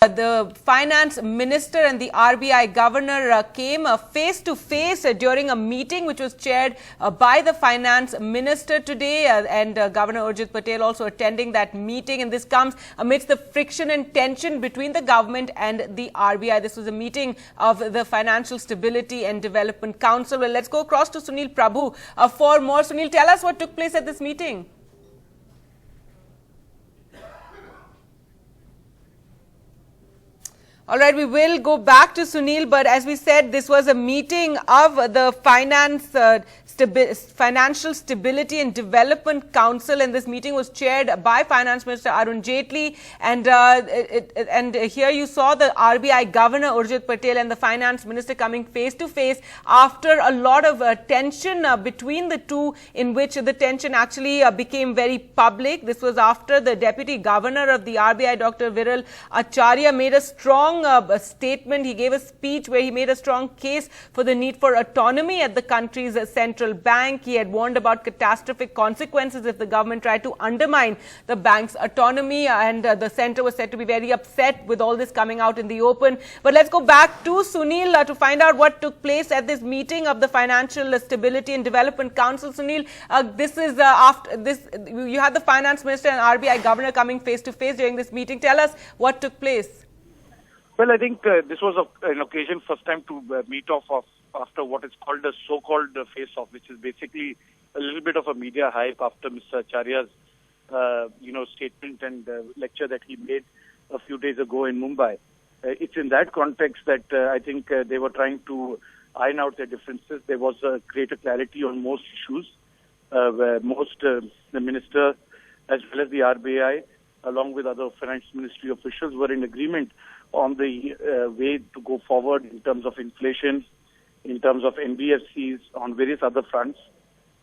The finance minister and the RBI governor came face to face during a meeting which was chaired by the finance minister today, and Governor Arun Jaitley also attending that meeting. And this comes amidst the friction and tension between the government and the RBI. This was a meeting of the Financial Stability and Development Council. Well, let's go across to Sunil Prabhu for more. Sunil, tell us what took place at this meeting. All right, we will go back to Sunil, but as we said, this was a meeting of the Financial Stability and Development Council, and this meeting was chaired by Finance Minister Arun Jaitley. And here you saw the RBI Governor Urjit Patel and the Finance Minister coming face to face after a lot of tension between the two, in which the tension actually became very public. This was after the Deputy Governor of the RBI, Dr. Viral Acharya, made a strong statement. He gave a speech where he made a strong case for the need for autonomy at the country's central bank. He had warned about catastrophic consequences if the government tried to undermine the bank's autonomy, and the centre was said to be very upset with all this coming out in the open. But let's go back to Sunil to find out what took place at this meeting of the Financial Stability and Development Council. Sunil, this is after this, you had the Finance Minister and RBI Governor coming face to face during this meeting. Tell us what took place. Well, I think this was an occasion, first time to meet off after what is called a so-called face-off, which is basically a little bit of a media hype after Mr. Acharya's, statement and lecture that he made a few days ago in Mumbai. It's in that context that I think they were trying to iron out their differences. There was greater clarity on most issues, where the minister as well as the RBI, along with other finance ministry officials, were in agreement on the way to go forward in terms of inflation, in terms of NBFCs, on various other fronts.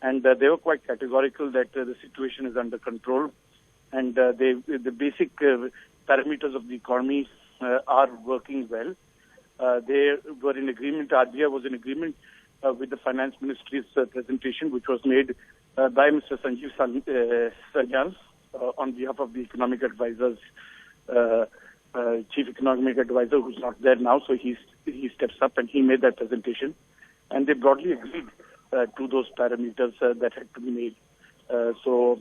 And they were quite categorical that the situation is under control. And the basic parameters of the economy are working well. They were in agreement, RBI was in agreement with the finance ministry's presentation, which was made by Mr. Sanjeev Sanyal on behalf of the economic advisors, chief economic advisor, who's not there now, so he steps up and he made that presentation, and they broadly agreed to those parameters that had to be made. So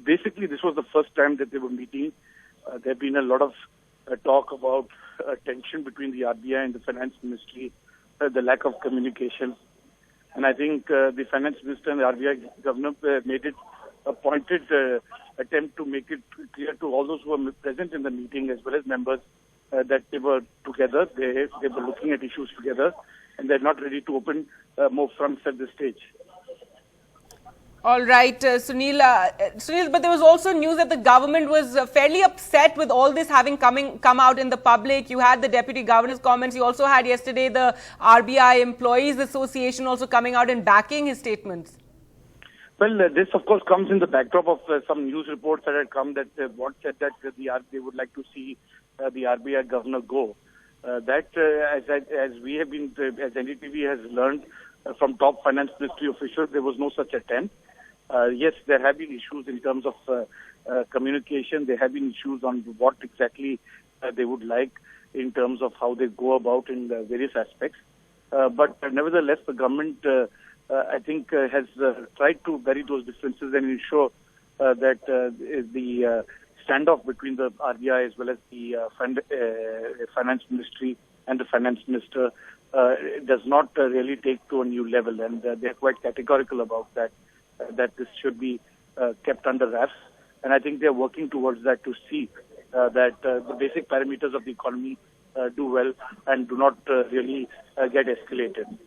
basically, this was the first time that they were meeting. There had been a lot of talk about tension between the RBI and the finance ministry, the lack of communication, and I think the finance minister and the RBI governor made it a pointed attempt to make it clear to all those who were present in the meeting as well as members that they were together, they were looking at issues together, and they're not ready to open more fronts at this stage. All right, Sunil, but there was also news that the government was fairly upset with all this having come out in the public. You had the Deputy Governor's comments. You also had yesterday the RBI Employees Association also coming out and backing his statements. Well, this, of course, comes in the backdrop of some news reports that had come that said that they would like to see the RBI governor go. As we have been, as NDTV has learned from top finance ministry officials, there was no such attempt. Yes, there have been issues in terms of communication. There have been issues on what exactly they would like in terms of how they go about in various aspects. But nevertheless, the government I think has tried to bury those differences and ensure that the standoff between the RBI as well as the finance ministry and the finance minister does not really take to a new level, and they're quite categorical about that, that this should be kept under wraps. And I think they're working towards that to see that the basic parameters of the economy do well and do not really get escalated.